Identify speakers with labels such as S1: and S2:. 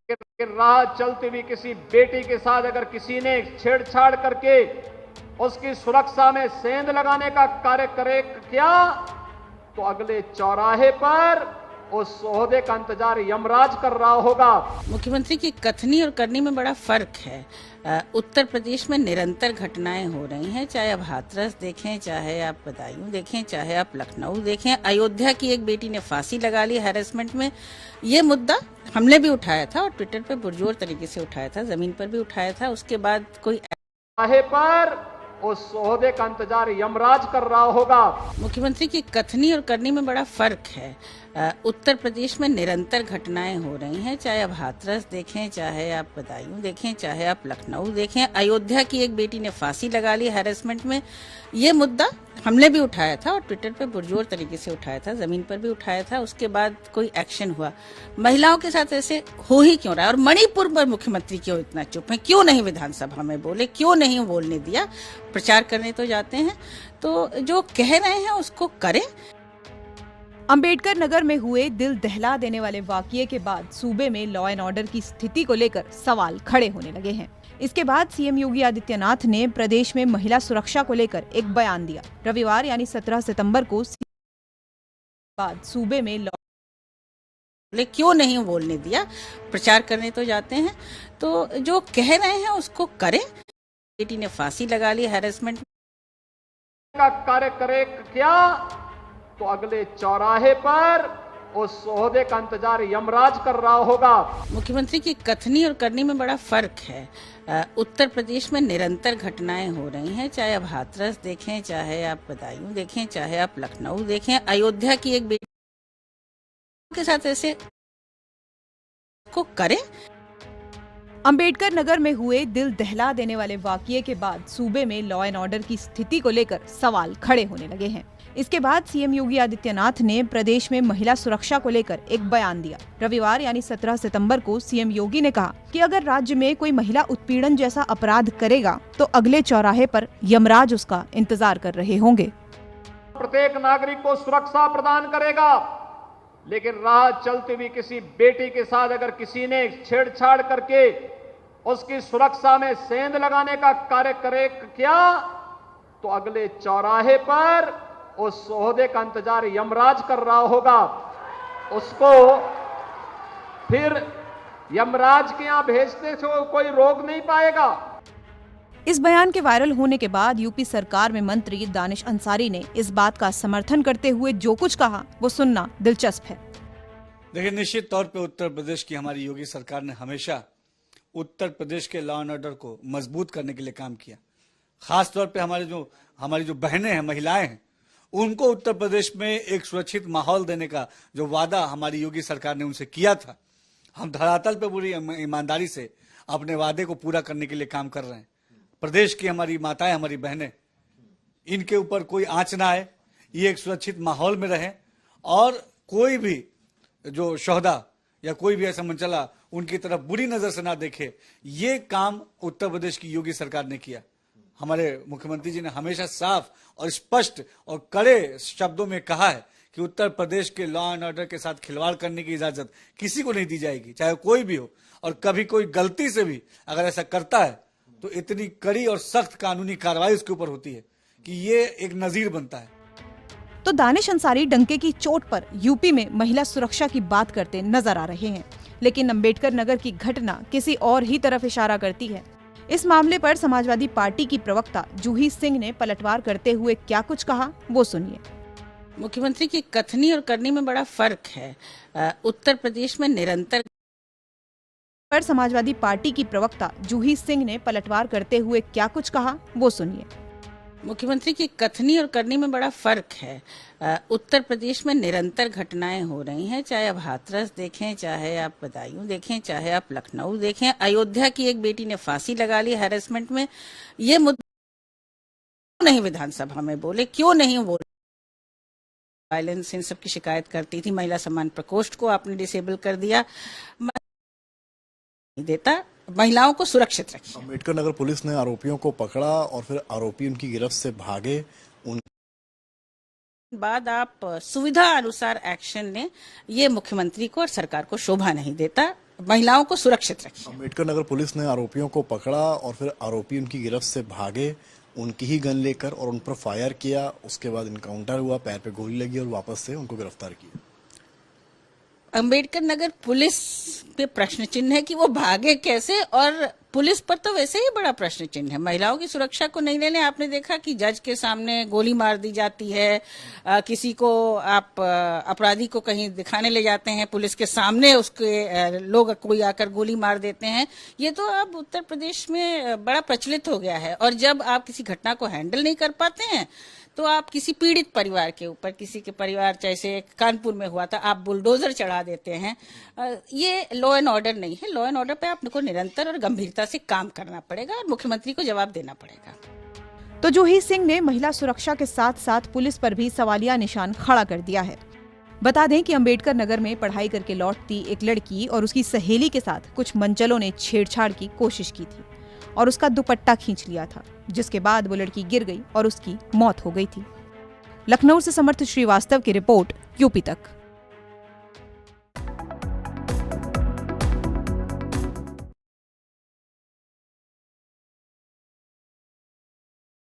S1: राह चलती हुई किसी बेटी के साथ अगर किसी ने छेड़छाड़ करके उसकी सुरक्षा में सेंध लगाने का कार्य करे क्या, तो अगले चौराहे पर उस ओहदे का इंतजार यमराज कर रहा होगा।
S2: मुख्यमंत्री की कथनी और करनी में बड़ा फर्क है। उत्तर प्रदेश में निरंतर घटनाएं हो रही हैं, चाहे आप हाथरस देखें, चाहे आप बदायूं देखें, चाहे आप लखनऊ देखें। अयोध्या की एक बेटी ने फांसी लगा ली हैरेसमेंट में। ये मुद्दा हमने भी उठाया था और ट्विटर पे पुरजोर तरीके से उठाया था, जमीन पर भी उठाया था। उसके बाद कोई
S1: पर उस ओहदे का इंतजार यमराज कर रहा होगा।
S2: मुख्यमंत्री की कथनी और करनी में बड़ा फर्क है। उत्तर प्रदेश में निरंतर घटनाएं हो रही हैं, चाहे आप हाथरस देखें, चाहे आप बदायूं देखें, चाहे आप लखनऊ देखें। अयोध्या की एक बेटी ने फांसी लगा ली हैरेसमेंट में। ये मुद्दा हमने भी उठाया था और ट्विटर पे पुरजोर तरीके से उठाया था, जमीन पर भी उठाया था। उसके बाद कोई एक्शन हुआ। महिलाओं के साथ ऐसे हो ही क्यों रहा है? और मणिपुर पर मुख्यमंत्री क्यों इतना चुप है? क्यों नहीं विधानसभा में बोले? क्यों नहीं बोलने दिया? प्रचार करने तो जाते हैं, तो जो कह रहे हैं उसको करें।
S3: अंबेडकर नगर में हुए दिल दहला देने वाले वाकये के बाद सूबे में लॉ एंड ऑर्डर की स्थिति को लेकर सवाल खड़े होने लगे हैं। इसके बाद सीएम योगी आदित्यनाथ ने प्रदेश में महिला सुरक्षा को लेकर एक बयान दिया। रविवार यानी 17 सितंबर को बाद सूबे में
S2: क्यों नहीं बोलने दिया? प्रचार करने तो जाते हैं, तो जो कह रहे हैं उसको करें। बेटी ने फांसी लगा ली हैरेसमेंट
S1: का कार्य करे क्या, तो अगले चौराहे पर उस ओहदे का इंतजार यमराज कर रहा होगा।
S2: मुख्यमंत्री की कथनी और करनी में बड़ा फर्क है। उत्तर प्रदेश में निरंतर घटनाएं हो रही हैं, चाहे आप हाथरस देखें, चाहे आप बदायूं देखें, चाहे आप लखनऊ देखें। अयोध्या की एक बेटी के साथ ऐसे को करें।
S3: अंबेडकर नगर में हुए दिल दहला देने वाले वाकये के बाद सूबे में लॉ एंड ऑर्डर की स्थिति को लेकर सवाल खड़े होने लगे हैं। इसके बाद सीएम योगी आदित्यनाथ ने प्रदेश में महिला सुरक्षा को लेकर एक बयान दिया। रविवार यानी 17 सितंबर को सीएम योगी ने कहा कि अगर राज्य में कोई महिला उत्पीड़न जैसा अपराध करेगा तो अगले चौराहे पर यमराज उसका इंतजार कर रहे होंगे।
S1: प्रत्येक नागरिक को सुरक्षा प्रदान करेगा, लेकिन राह चलती हुई किसी बेटी के साथ अगर किसी ने छेड़छाड़ करके उसकी सुरक्षा में सेंध लगाने का कार्य करे क्या, तो अगले चौराहे पर उस ओहदे का इंतजार यमराज कर रहा होगा। उसको फिर यमराज के यहां भेजने से कोई रोक नहीं पाएगा।
S3: इस बयान के वायरल होने के बाद यूपी सरकार में मंत्री दानिश अंसारी ने इस बात का समर्थन करते हुए जो कुछ कहा वो सुनना दिलचस्प है।
S4: देखिए, निश्चित तौर पे उत्तर प्रदेश की हमारी योगी सरकार ने हमेशा उत्तर प्रदेश के लॉ एंड ऑर्डर को मजबूत करने के लिए काम किया। खास तौर पे हमारी जो बहनें हैं, महिलाएं हैं, उनको उत्तर प्रदेश में एक सुरक्षित माहौल देने का जो वादा हमारी योगी सरकार ने उनसे किया था, हम धरातल पे पूरी ईमानदारी से अपने वादे को पूरा करने के लिए काम कर रहे हैं। प्रदेश की हमारी माताएं, हमारी बहनें, इनके ऊपर कोई आंच ना आए, ये एक सुरक्षित माहौल में रहें और कोई भी जो शोहदा या कोई भी ऐसा मंचला उनकी तरफ बुरी नजर से ना देखे। ये काम उत्तर प्रदेश की योगी सरकार ने किया। हमारे मुख्यमंत्री जी ने हमेशा साफ और स्पष्ट और कड़े शब्दों में कहा है कि उत्तर प्रदेश के लॉ एंड ऑर्डर के साथ खिलवाड़ करने की इजाजत किसी को नहीं दी जाएगी, चाहे कोई भी हो। और कभी कोई गलती से भी अगर ऐसा करता है तो इतनी कड़ी और सख्त कानूनी कार्रवाई उसके ऊपर होती है कि ये एक नजीर बनता है।
S3: तो दानिश अंसारी डंके की चोट पर यूपी में महिला सुरक्षा की बात करते नजर आ रहे हैं, लेकिन अंबेडकर नगर की घटना किसी और ही तरफ इशारा करती है। इस मामले पर समाजवादी पार्टी की प्रवक्ता जूही सिंह ने पलटवार करते हुए क्या कुछ कहा वो सुनिए।
S2: मुख्यमंत्री की कथनी और करनी में बड़ा फर्क है। उत्तर प्रदेश में निरंतर
S3: पर समाजवादी पार्टी की प्रवक्ता जूही सिंह ने पलटवार करते हुए क्या कुछ कहा वो सुनिए।
S2: मुख्यमंत्री की कथनी और करनी में बड़ा फर्क है। उत्तर प्रदेश में निरंतर घटनाएं हो रही हैं, चाहे आप हाथरस देखें, चाहे आप बदायूं देखें, चाहे आप लखनऊ देखें। अयोध्या की एक बेटी ने फांसी लगा ली हैरेसमेंट में। ये मुद्दा नहीं विधानसभा में बोले? क्यों नहीं बोले? वायलेंस इन सब की शिकायत करती थी। महिला सम्मान प्रकोष्ठ को आपने डिसेबल कर दिया, नहीं देता। महिलाओं को सुरक्षित रखिए।
S5: अम्बेडकर नगर पुलिस ने आरोपियों को पकड़ा और फिर आरोपी उनकी गिरफ्त से भागे।
S2: बाद आप सुविधा अनुसार एक्शन लें, ये मुख्यमंत्री को और सरकार को शोभा नहीं देता। महिलाओं को सुरक्षित रखें।
S5: अम्बेडकर नगर पुलिस ने आरोपियों को पकड़ा और फिर आरोपी उनकी गिरफ्त से भागे, उनकी ही गन लेकर और उन पर फायर किया। उसके बाद इनकाउंटर हुआ, पैर पे गोली लगी और वापस से उनको गिरफ्तार किया।
S2: अंबेडकर नगर पुलिस पे प्रश्न चिन्ह है कि वो भागे कैसे, और पुलिस पर तो वैसे ही बड़ा प्रश्न चिन्ह है। महिलाओं की सुरक्षा को नहीं लेने, आपने देखा कि जज के सामने गोली मार दी जाती है, किसी को आप अपराधी को कहीं दिखाने ले जाते हैं, पुलिस के सामने उसके लोग कोई आकर गोली मार देते हैं। ये तो अब उत्तर प्रदेश में बड़ा प्रचलित हो गया है। और जब आप किसी घटना को हैंडल नहीं कर पाते हैं तो आप किसी पीड़ित परिवार के ऊपर, किसी के परिवार जैसे कानपुर में हुआ था, आप बुलडोजर चढ़ा देते हैं। ये लॉ एंड ऑर्डर नहीं है। लॉ एंड ऑर्डर पे आपको निरंतर और गंभीरता से काम करना पड़ेगा और मुख्यमंत्री को जवाब देना पड़ेगा।
S3: तो जूही सिंह ने महिला सुरक्षा के साथ साथ पुलिस पर भी सवालिया निशान खड़ा कर दिया है। बता दें कि अंबेडकर नगर में पढ़ाई करके लौटती एक लड़की और उसकी सहेली के साथ कुछ मंचलों ने छेड़छाड़ की कोशिश की थी और उसका दुपट्टा खींच लिया था, जिसके बाद वो लड़की गिर गई और उसकी मौत हो गई थी। लखनऊ से समर्थ श्रीवास्तव की रिपोर्ट, यूपी तक।